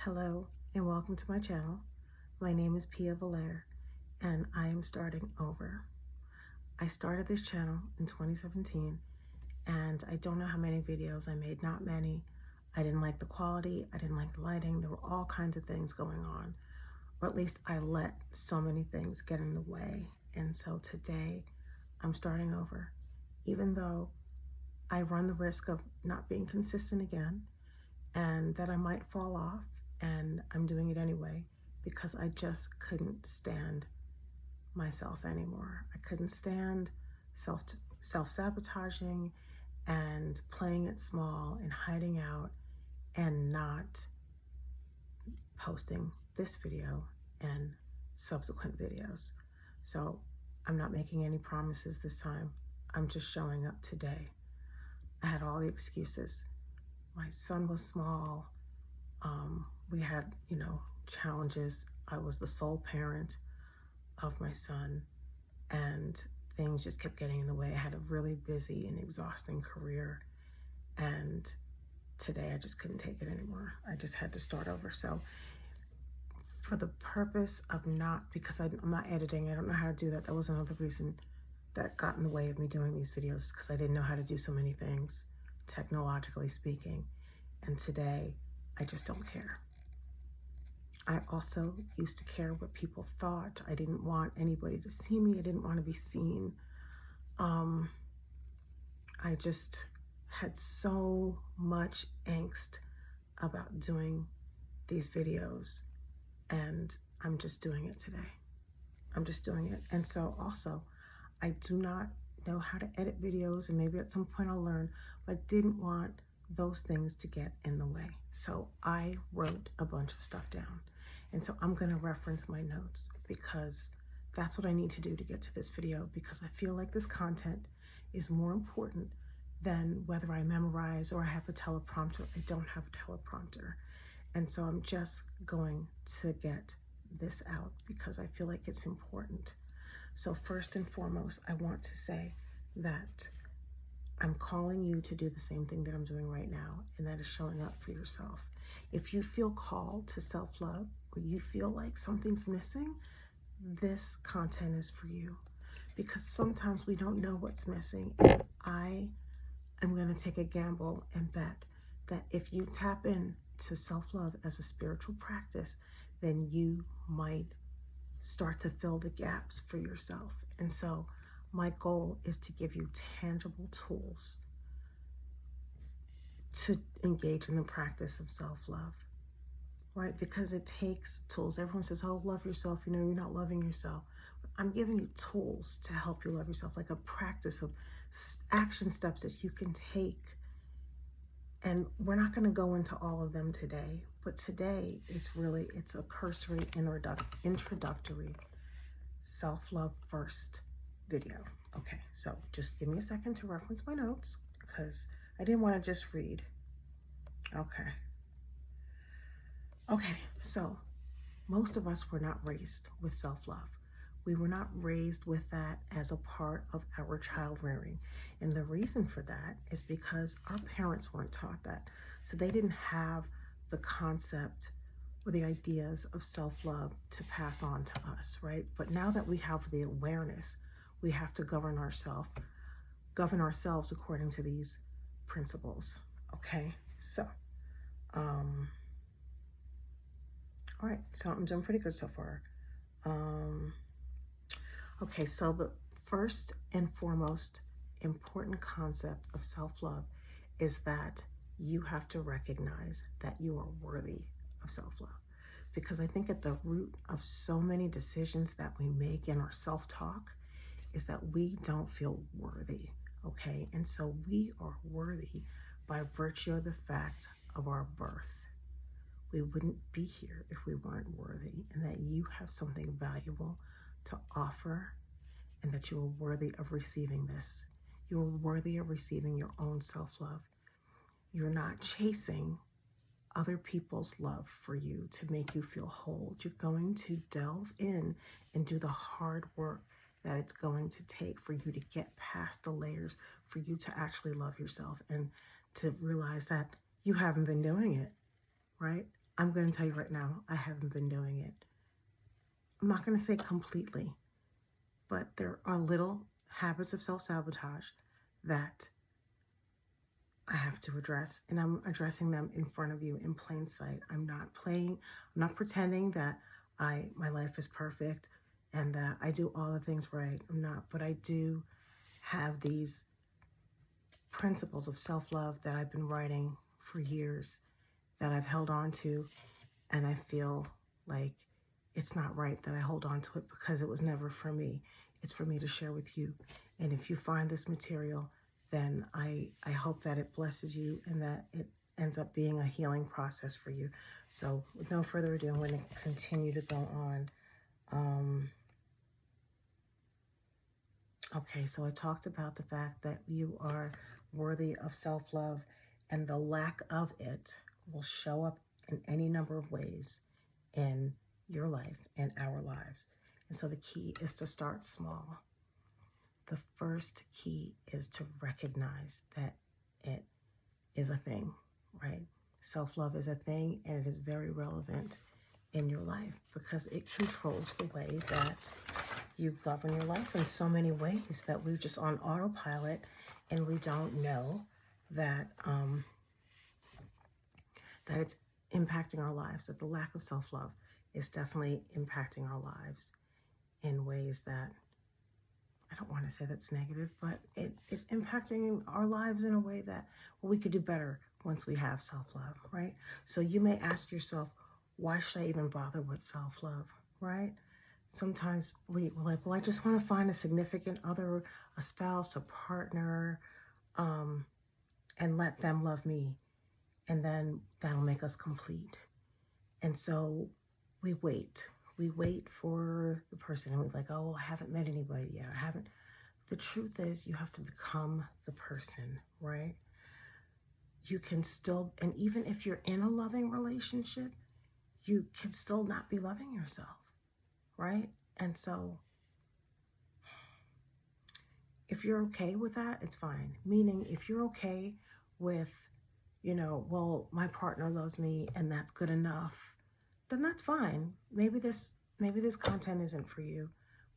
Hello and welcome to my channel. My name is Pia Valere and I am starting over. I started this channel in 2017 and I don't know how many videos I made, not many. I didn't like the quality, I didn't like the lighting, there were all kinds of things going on, or at least I let so many things get in the way. And so today I'm starting over, even though I run the risk of not being consistent again and that I might fall off, and I'm doing it anyway because I just couldn't stand myself anymore. I couldn't stand self-sabotaging and playing it small and hiding out and not posting this video and subsequent videos. So I'm not making any promises this time. I'm just showing up today. I had all the excuses. My son was small. We had, challenges. I was the sole parent of my son and things just kept getting in the way. I had a really busy and exhausting career. And today I just couldn't take it anymore. I just had to start over. So for the purpose of because I'm not editing, I don't know how to do that. That was another reason that got in the way of me doing these videos, because I didn't know how to do so many things, technologically speaking. And today, I just don't care. I also used to care what people thought. I didn't want anybody to see me. I didn't want to be seen. I just had so much angst about doing these videos, and I'm just doing it today. I'm just doing it. And so also, I do not know how to edit videos, and maybe at some point I'll learn, but I didn't want those things to get in the way. So I wrote a bunch of stuff down. And so I'm going to reference my notes because that's what I need to do to get to this video, because I feel like this content is more important than whether I memorize or I have a teleprompter. I don't have a teleprompter. And so I'm just going to get this out because I feel like it's important. So first and foremost, I want to say that I'm calling you to do the same thing that I'm doing right now, and that is showing up for yourself. If you feel called to self-love, or you feel like something's missing, this content is for you, because sometimes we don't know what's missing. And I am going to take a gamble and bet that if you tap in to self-love as a spiritual practice, then you might start to fill the gaps for yourself. And so my goal is to give you tangible tools to engage in the practice of self-love, right? Because it takes tools. Everyone says, oh, love yourself. You're not loving yourself. I'm giving you tools to help you love yourself, like a practice of action steps that you can take. And we're not going to go into all of them today, but today it's a cursory introductory self-love first video. Okay, so just give me a second to reference my notes because I didn't want to just read. Okay, so most of us were not raised with self-love. We were not raised with that as a part of our child rearing. And the reason for that is because our parents weren't taught that. So they didn't have the concept or the ideas of self-love to pass on to us, right? But now that we have the awareness, we have to govern ourselves according to these principles. Okay, so, all right, so I'm doing pretty good so far. Okay, so the first and foremost important concept of self-love is that you have to recognize that you are worthy of self-love. Because I think at the root of so many decisions that we make in our self-talk is that we don't feel worthy, okay? And so we are worthy by virtue of the fact of our birth. We wouldn't be here if we weren't worthy, and that you have something valuable to offer, and that you are worthy of receiving this. You are worthy of receiving your own self-love. You're not chasing other people's love for you to make you feel whole. You're going to delve in and do the hard work that it's going to take for you to get past the layers, for you to actually love yourself and to realize that you haven't been doing it, right? I'm going to tell you right now, I haven't been doing it. I'm not going to say completely, but there are little habits of self-sabotage that I have to address, and I'm addressing them in front of you in plain sight. I'm not playing, I'm not pretending that my life is perfect and that I do all the things right. I'm not, but I do have these principles of self-love that I've been writing for years that I've held on to, and I feel like it's not right that I hold on to it because it was never for me. It's for me to share with you. And if you find this material, then I hope that it blesses you and that it ends up being a healing process for you. So with no further ado, I'm going to continue to go on. Okay, so I talked about the fact that you are worthy of self-love, and the lack of it will show up in any number of ways in your life and our lives. And so the key is to start small. The first key is to recognize that it is a thing, right? Self-love is a thing, and it is very relevant in your life because it controls the way that you govern your life in so many ways that we're just on autopilot and we don't know that that it's impacting our lives, that the lack of self-love is definitely impacting our lives in ways that I don't want to say that's negative, but it's impacting our lives in a way that we could do better once we have self-love, right? So you may ask yourself, why should I even bother with self-love, right? Sometimes we're like, well, I just want to find a significant other, a spouse, a partner, and let them love me. And then that'll make us complete. And so we wait. We wait for the person, and we're like, oh, well, I haven't met anybody yet. I haven't. The truth is, you have to become the person, right? You can still, and even if you're in a loving relationship, you can still not be loving yourself, right? And so if you're okay with that, it's fine. Meaning, if you're okay with, well, my partner loves me and that's good enough, then that's fine. Maybe this content isn't for you,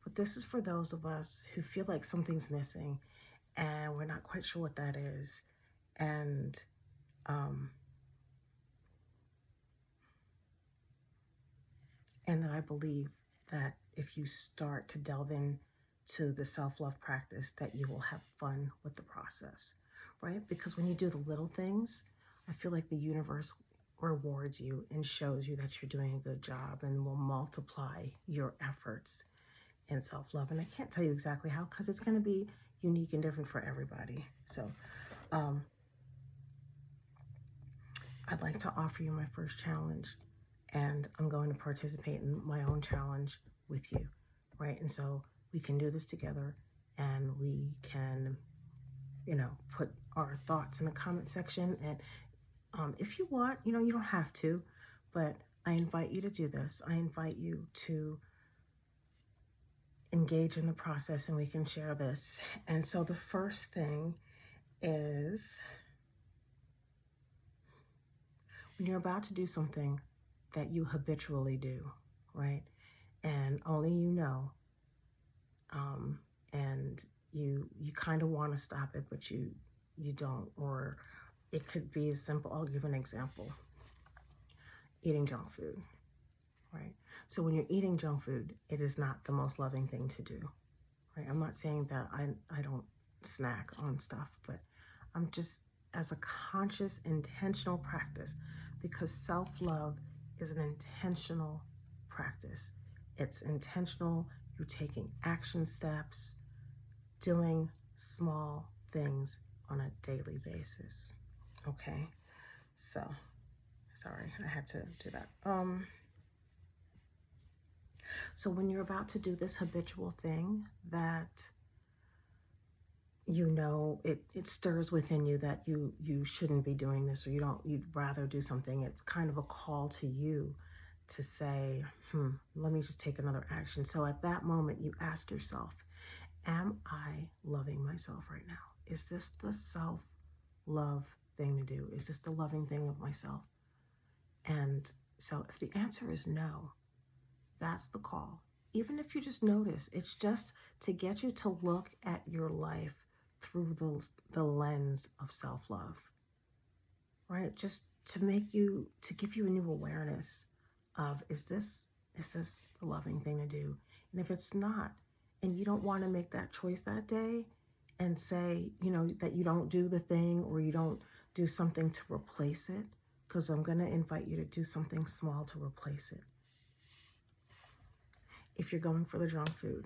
but this is for those of us who feel like something's missing and we're not quite sure what that is. And that I believe that if you start to delve into the self-love practice, that you will have fun with the process, right? Because when you do the little things, I feel like the universe rewards you and shows you that you're doing a good job and will multiply your efforts in self-love. And I can't tell you exactly how, because it's going to be unique and different for everybody. So I'd like to offer you my first challenge, and I'm going to participate in my own challenge with you, right? And so we can do this together, and we can, put our thoughts in the comment section. And if you want, you don't have to, but I invite you to do this. I invite you to engage in the process, and we can share this. And so the first thing is, when you're about to do something that you habitually do, right? And only and you kind of want to stop it, but you don't. Or it could be as simple, I'll give an example. Eating junk food, right? So when you're eating junk food, it is not the most loving thing to do, right? I'm not saying that I don't snack on stuff, but I'm just, as a conscious, intentional practice, because self-love is an intentional practice. It's intentional. You're taking action steps, doing small things on a daily basis. Okay? So, sorry, I had to do that. So when you're about to do this habitual thing that it stirs within you that you shouldn't be doing this, or you'd rather do something, it's kind of a call to you to say, let me just take another action. So at that moment, you ask yourself, am I loving myself right now? Is this the self-love thing to do? Is this the loving thing of myself? And So if the answer is no, that's the call. Even if you just notice, it's just to get you to look at your life through the lens of self-love, right? Just to give you a new awareness of, is this the loving thing to do? And if it's not, and you don't want to make that choice that day and say, that you don't do the thing or you don't do something to replace it, because I'm going to invite you to do something small to replace it. If you're going for the junk food,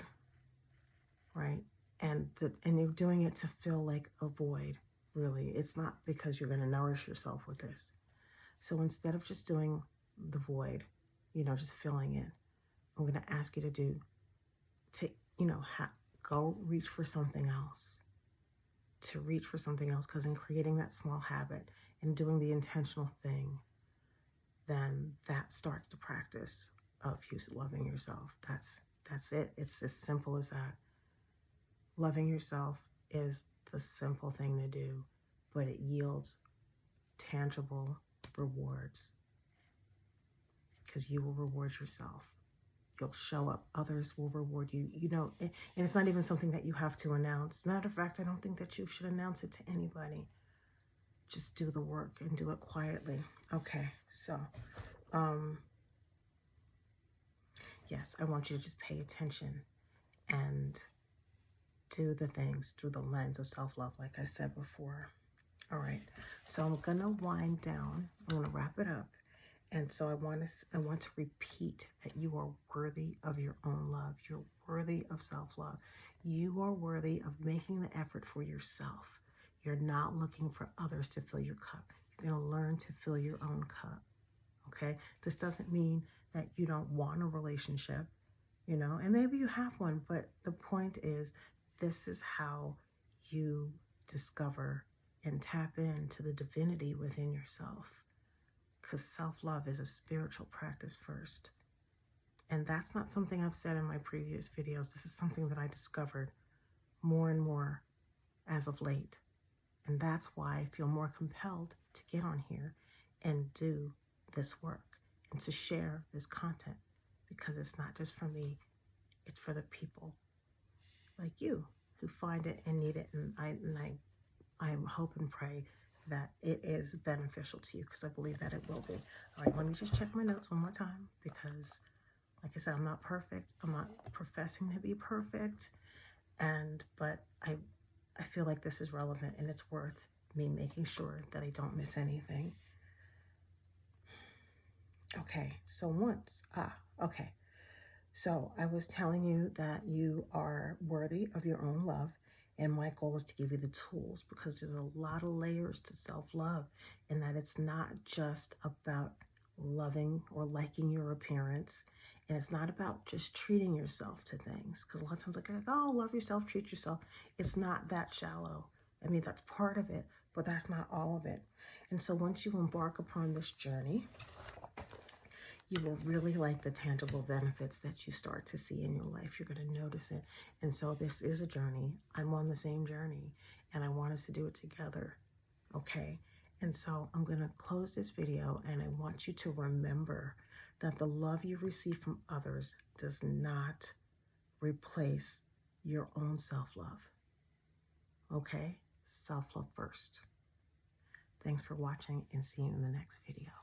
right? And you're doing it to fill like a void, really. It's not because you're going to nourish yourself with this. So instead of just doing the void, just filling it, I'm going to ask you to go reach for something else. To reach for something else, because in creating that small habit and doing the intentional thing, then that starts the practice of you loving yourself. That's it. It's as simple as that. Loving yourself is the simple thing to do, but it yields tangible rewards, because you will reward yourself. You'll show up. Others will reward you. And it's not even something that you have to announce. Matter of fact, I don't think that you should announce it to anybody. Just do the work and do it quietly. Okay, so, yes, I want you to just pay attention and do the things through the lens of self-love, like I said before. All right, so I'm gonna wind down. I'm gonna wrap it up. And so I want to repeat that you are worthy of your own love. You're worthy of self-love. You are worthy of making the effort for yourself. You're not looking for others to fill your cup. You're going to learn to fill your own cup. Okay? This doesn't mean that you don't want a relationship, and maybe you have one, but the point is, this is how you discover and tap into the divinity within yourself. Because self-love is a spiritual practice first. And that's not something I've said in my previous videos. This is something that I discovered more and more as of late. And that's why I feel more compelled to get on here and do this work and to share this content, because it's not just for me, it's for the people like you who find it and need it. And I hope and pray that it is beneficial to you, because I believe that it will be. All right, let me just check my notes one more time, because like I said, I'm not perfect. I'm not professing to be perfect. But I feel like this is relevant, and it's worth me making sure that I don't miss anything. Okay, so okay. So I was telling you that you are worthy of your own love. And my goal is to give you the tools, because there's a lot of layers to self-love, and that it's not just about loving or liking your appearance. And it's not about just treating yourself to things, because a lot of times like, oh, love yourself, treat yourself. It's not that shallow. I mean, that's part of it, but that's not all of it. And so once you embark upon this journey, you will really like the tangible benefits that you start to see in your life. You're going to notice it. And so this is a journey. I'm on the same journey, and I want us to do it together. Okay? And so I'm going to close this video, and I want you to remember that the love you receive from others does not replace your own self-love. Okay? Self-love first. Thanks for watching, and see you in the next video.